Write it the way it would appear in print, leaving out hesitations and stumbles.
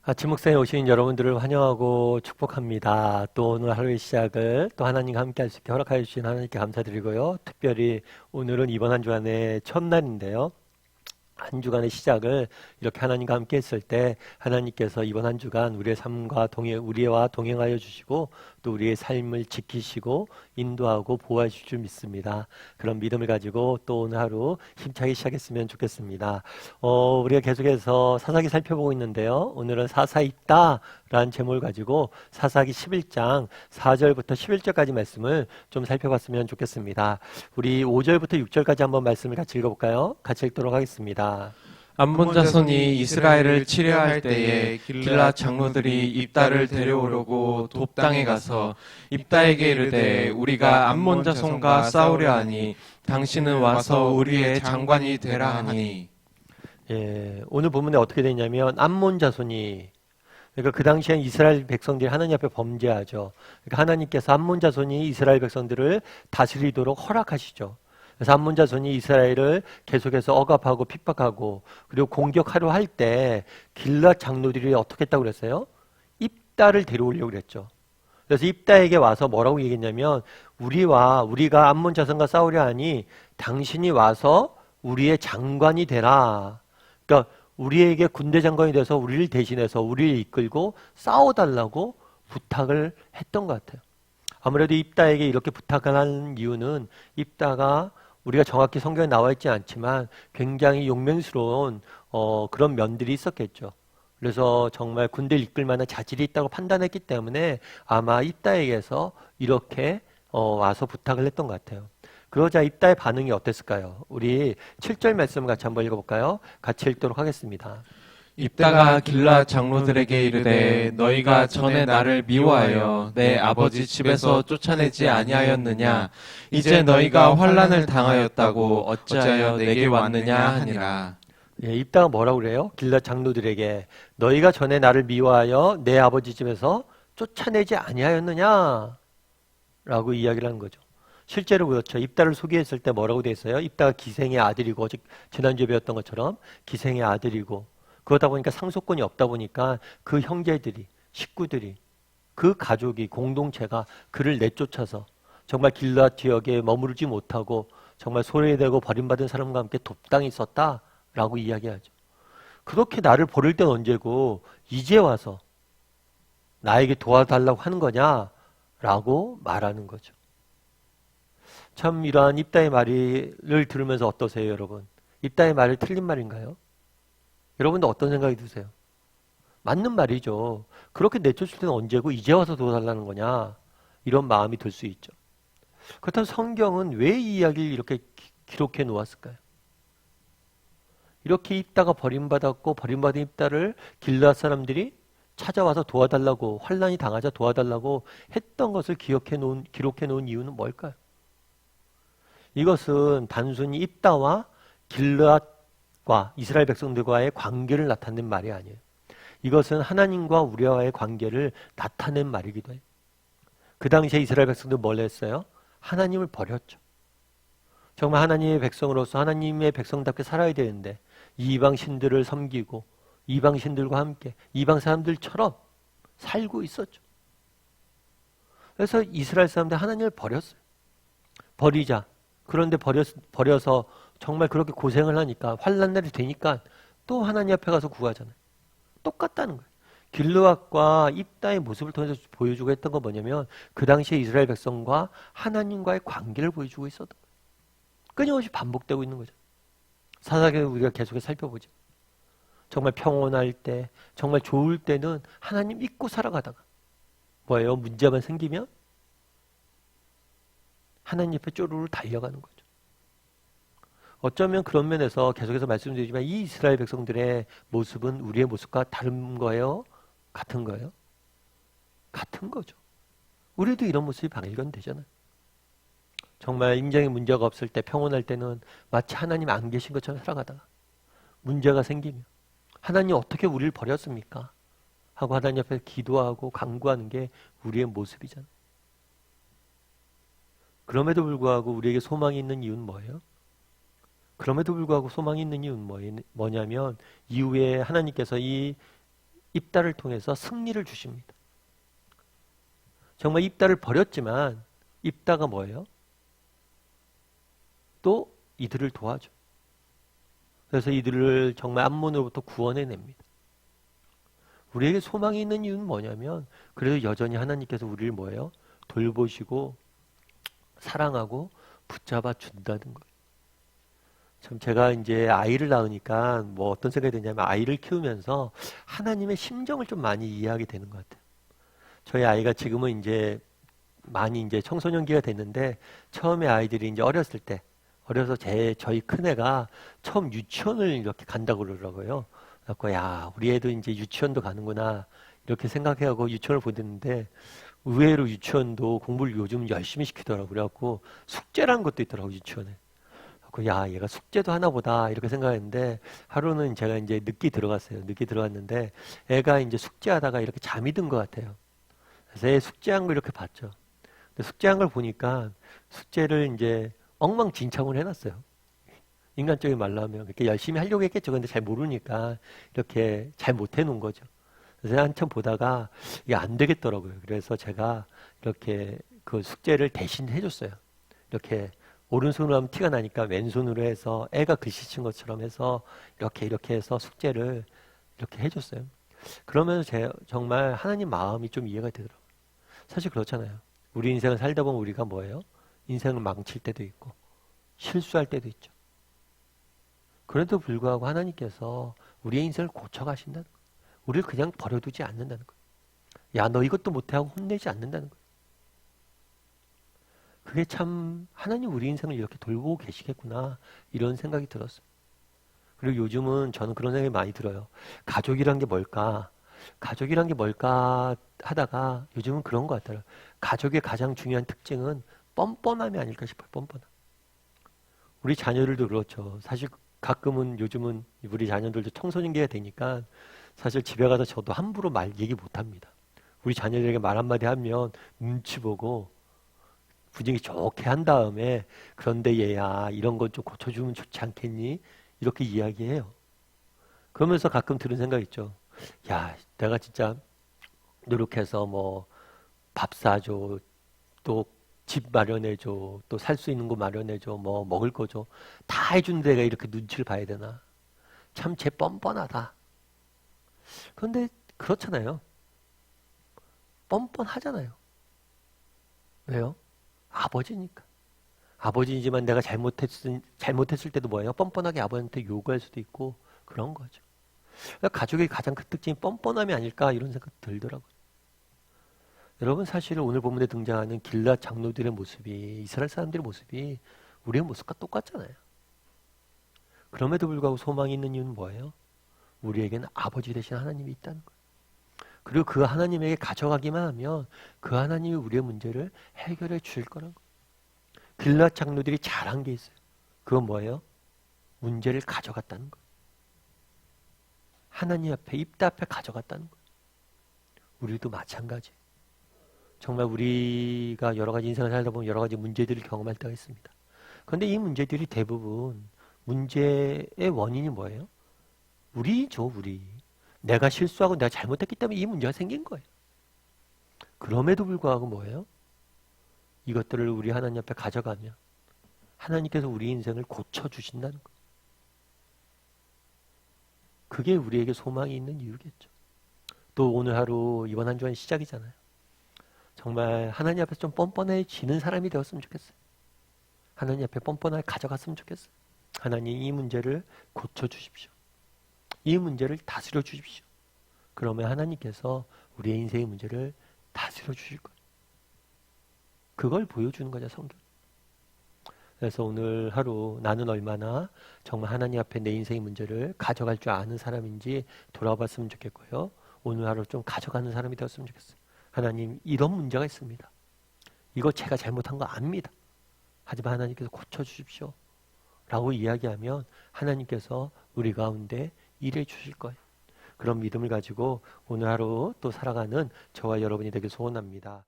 아침 묵상에 오신 여러분들을 환영하고 축복합니다. 또 오늘 하루의 시작을 또 하나님과 함께 할 수 있게 허락하여 주신 하나님께 감사드리고요. 특별히 오늘은 이번 한 주간의 첫날인데요. 한 주간의 시작을 이렇게 하나님과 함께 했을 때 하나님께서 이번 한 주간 우리의 삶과 우리와 동행하여 주시고 또 우리의 삶을 지키시고 인도하고 보호하실 줄 믿습니다. 그런 믿음을 가지고 또 오늘 하루 힘차게 시작했으면 좋겠습니다. 우리가 계속해서 사사기 살펴보고 있는데요. 오늘은 사사 있다 라는 제목을 가지고 사사기 11장 4절부터 11절까지 말씀을 좀 살펴봤으면 좋겠습니다. 우리 5절부터 6절까지 한번 말씀을 같이 읽어볼까요? 같이 읽도록 하겠습니다. 암몬 자손이 이스라엘을 치려할 때에 길라 장로들이 입다를 데려오려고 돕당에 가서 입다에게 이르되 우리가 암몬 자손과 싸우려 하니 당신은 와서 우리의 장관이 되라 하니. 오늘 본문에 어떻게 되냐면 암몬 자손이, 그러니까 그 당시엔 이스라엘 백성들이 하나님 앞에 범죄하죠. 그러니까 하나님께서 암몬 자손이 이스라엘 백성들을 다스리도록 허락하시죠. 그래서 암몬 자손이 이스라엘을 계속해서 억압하고 핍박하고 그리고 공격하려 할 때 길앗 장로들이 어떻게 했다고 그랬어요? 입다를 데려오려고 그랬죠. 그래서 입다에게 와서 뭐라고 얘기했냐면 우리가 암몬 자손과 싸우려 하니 당신이 와서 우리의 장관이 되라. 그러니까 우리에게 군대 장관이 돼서 우리를 대신해서 우리를 이끌고 싸워달라고 부탁을 했던 것 같아요. 아무래도 입다에게 이렇게 부탁을 한 이유는 입다가 우리가 정확히 성경에 나와 있지 않지만 굉장히 용맹스러운 그런 면들이 있었겠죠. 그래서 정말 군대를 이끌 만한 자질이 있다고 판단했기 때문에 아마 입다에게서 이렇게 와서 부탁을 했던 것 같아요. 그러자 입다의 반응이 어땠을까요? 우리 7절 말씀을 같이 한번 읽어볼까요? 같이 읽도록 하겠습니다. 입다가 길라 장로들에게 이르되 너희가 전에 나를 미워하여 내 아버지 집에서 쫓아내지 아니하였느냐? 이제 너희가 환난을 당하였다고 어찌하여 내게 왔느냐 하니라. 입다가 뭐라고 그래요? 길라 장로들에게 너희가 전에 나를 미워하여 내 아버지 집에서 쫓아내지 아니하였느냐? 라고 이야기를 하는 거죠. 실제로 그렇죠. 입다를 소개했을 때 뭐라고 돼 있어요? 입다가 기생의 아들이고, 즉 지난주에 배웠던 것처럼 기생의 아들이고, 그러다 보니까 상속권이 없다 보니까 그 형제들이, 식구들이, 그 가족이, 공동체가 그를 내쫓아서 정말 길앗 지역에 머무르지 못하고 정말 소외되고 버림받은 사람과 함께 돕당이 있었다라고 이야기하죠. 그렇게 나를 버릴 땐 언제고 이제 와서 나에게 도와달라고 하는 거냐라고 말하는 거죠. 참 이러한 입다의 말을 들으면서 어떠세요, 여러분? 입다의 말이 틀린 말인가요? 여러분도 어떤 생각이 드세요? 맞는 말이죠. 그렇게 내쫓을 때는 언제고 이제 와서 도와달라는 거냐? 이런 마음이 들 수 있죠. 그렇다면 성경은 왜 이 이야기를 이렇게 기록해 놓았을까요? 이렇게 입다가 버림받았고 버림받은 입다를 길앗 사람들이 찾아와서 도와달라고, 환난이 당하자 도와달라고 했던 것을 기록해 놓은 이유는 뭘까요? 이것은 단순히 입다와 길앗과 이스라엘 백성들과의 관계를 나타낸 말이 아니에요. 이것은 하나님과 우리와의 관계를 나타낸 말이기도 해요. 그 당시에 이스라엘 백성들 뭘 했어요? 하나님을 버렸죠. 정말 하나님의 백성으로서 하나님의 백성답게 살아야 되는데 이방 신들을 섬기고 이방 신들과 함께 이방 사람들처럼 살고 있었죠. 그래서 이스라엘 사람들 하나님을 버렸어요. 버리자. 그런데 버려서 정말 그렇게 고생을 하니까 환난날이 되니까 또 하나님 앞에 가서 구하잖아요. 똑같다는 거예요. 길르앗과 입다의 모습을 통해서 보여주고 했던 건 뭐냐면 그 당시에 이스라엘 백성과 하나님과의 관계를 보여주고 있었던 거예요. 끊임없이 반복되고 있는 거죠. 사사기를 우리가 계속해서 살펴보죠. 정말 평온할 때, 정말 좋을 때는 하나님 믿고 살아가다가 뭐예요? 문제만 생기면 하나님 옆에 쪼르르 달려가는 거죠. 어쩌면 그런 면에서 계속해서 말씀드리지만 이 이스라엘 백성들의 모습은 우리의 모습과 다른 거예요? 같은 거예요? 같은 거죠. 우리도 이런 모습이 발견되잖아요. 정말 인생에 문제가 없을 때 평온할 때는 마치 하나님 안 계신 것처럼 살아가다가 문제가 생기면 하나님 어떻게 우리를 버렸습니까? 하고 하나님 앞에 기도하고 간구하는 게 우리의 모습이잖아요. 그럼에도 불구하고 우리에게 소망이 있는 이유는 뭐예요? 그럼에도 불구하고 소망이 있는 이유는 뭐냐면 이후에 하나님께서 이 입다를 통해서 승리를 주십니다. 정말 입다를 버렸지만 입다가 뭐예요? 또 이들을 도와줘. 그래서 이들을 정말 암몬으로부터 구원해냅니다. 우리에게 소망이 있는 이유는 뭐냐면 그래도 여전히 하나님께서 우리를 뭐예요? 돌보시고 사랑하고 붙잡아 준다는 거예요. 참 제가 이제 아이를 낳으니까 뭐 어떤 생각이 드냐면 아이를 키우면서 하나님의 심정을 좀 많이 이해하게 되는 것 같아요. 저희 아이가 지금은 이제 많이 이제 청소년기가 됐는데 처음에 아이들이 이제 어려서 저희 큰애가 처음 유치원을 이렇게 간다고 그러더라고요. 그래서 야, 우리 애도 이제 유치원도 가는구나 이렇게 생각해하고 유치원을 보냈는데 의외로 유치원도 공부를 요즘 열심히 시키더라고요. 그래갖고 숙제라는 것도 있더라고요, 유치원에. 그래갖고 야, 얘가 숙제도 하나 보다 이렇게 생각했는데 하루는 제가 이제 늦게 들어갔어요. 늦게 들어갔는데 애가 이제 숙제하다가 이렇게 잠이 든 것 같아요. 그래서 애 숙제한 걸 이렇게 봤죠. 근데 숙제한 걸 보니까 숙제를 이제 엉망진창을 해놨어요. 인간적인 말로 하면 그렇게 열심히 하려고 했겠죠. 근데 잘 모르니까 이렇게 잘 못 해놓은 거죠. 그래서 한참 보다가 이게 안 되겠더라고요. 그래서 제가 이렇게 그 숙제를 대신 해줬어요. 이렇게 오른손으로 하면 티가 나니까 왼손으로 해서 애가 글씨 친 것처럼 해서 이렇게 해서 숙제를 이렇게 해줬어요. 그러면서 정말 하나님 마음이 좀 이해가 되더라고요. 사실 그렇잖아요. 우리 인생을 살다 보면 우리가 뭐예요? 인생을 망칠 때도 있고 실수할 때도 있죠. 그래도 불구하고 하나님께서 우리의 인생을 고쳐가신다는 거예요. 우리를 그냥 버려두지 않는다는 거예요. 야, 너 이것도 못해 하고 혼내지 않는다는 거예요. 그게 참 하나님 우리 인생을 이렇게 돌보고 계시겠구나 이런 생각이 들었어요. 그리고 요즘은 저는 그런 생각이 많이 들어요. 가족이란 게 뭘까? 가족이란 게 뭘까 하다가 요즘은 그런 것 같아요. 가족의 가장 중요한 특징은 뻔뻔함이 아닐까 싶어요. 뻔뻔함. 우리 자녀들도 그렇죠. 사실 가끔은 요즘은 우리 자녀들도 청소년기가 되니까 사실 집에 가서 저도 함부로 얘기 못합니다. 우리 자녀들에게 말 한마디 하면 눈치 보고 분위기 좋게 한 다음에 그런데 얘야 이런 건 좀 고쳐주면 좋지 않겠니? 이렇게 이야기해요. 그러면서 가끔 들은 생각 있죠. 야, 내가 진짜 노력해서 뭐 밥 사줘, 또 집 마련해줘, 또 살 수 있는 거 마련해줘, 뭐 먹을 거 줘. 다 해주는 데가 이렇게 눈치를 봐야 되나? 참 쟤 뻔뻔하다. 그런데 그렇잖아요. 뻔뻔하잖아요. 왜요? 아버지니까. 아버지이지만 내가 잘못했을 때도 뭐예요? 뻔뻔하게 아버지한테 요구할 수도 있고 그런 거죠. 그러니까 가족의 가장 큰 특징이 뻔뻔함이 아닐까 이런 생각 들더라고요. 여러분 사실 오늘 본문에 등장하는 길앗 장로들의 모습이 이스라엘 사람들의 모습이 우리의 모습과 똑같잖아요. 그럼에도 불구하고 소망이 있는 이유는 뭐예요? 우리에게는 아버지 되신 하나님이 있다는 거예요. 그리고 그 하나님에게 가져가기만 하면 그 하나님이 우리의 문제를 해결해 주실 거라는 거예요. 길앗 장로들이 잘한 게 있어요. 그건 뭐예요? 문제를 가져갔다는 거예요. 하나님 앞에 입다 앞에 가져갔다는 거예요. 우리도 마찬가지. 정말 우리가 여러 가지 인생을 살다 보면 여러 가지 문제들을 경험할 때가 있습니다. 그런데 이 문제들이 대부분 문제의 원인이 뭐예요? 우리죠, 우리. 내가 실수하고 내가 잘못했기 때문에 이 문제가 생긴 거예요. 그럼에도 불구하고 뭐예요? 이것들을 우리 하나님 앞에 가져가면 하나님께서 우리 인생을 고쳐주신다는 거예요. 그게 우리에게 소망이 있는 이유겠죠. 또 오늘 하루 이번 한 주간 시작이잖아요. 정말 하나님 앞에서 좀 뻔뻔해지는 사람이 되었으면 좋겠어요. 하나님 앞에 뻔뻔하게 가져갔으면 좋겠어요. 하나님 이 문제를 고쳐주십시오. 이 문제를 다스려 주십시오. 그러면 하나님께서 우리의 인생의 문제를 다스려 주실 거예요. 그걸 보여주는 거죠, 성경. 그래서 오늘 하루 나는 얼마나 정말 하나님 앞에 내 인생의 문제를 가져갈 줄 아는 사람인지 돌아봤으면 좋겠고요. 오늘 하루 좀 가져가는 사람이 되었으면 좋겠어요. 하나님 이런 문제가 있습니다. 이거 제가 잘못한 거 압니다. 하지만 하나님께서 고쳐주십시오. 라고 이야기하면 하나님께서 우리 가운데 일해 주실 거예요. 그런 믿음을 가지고 오늘 하루 또 살아가는 저와 여러분이 되길 소원합니다.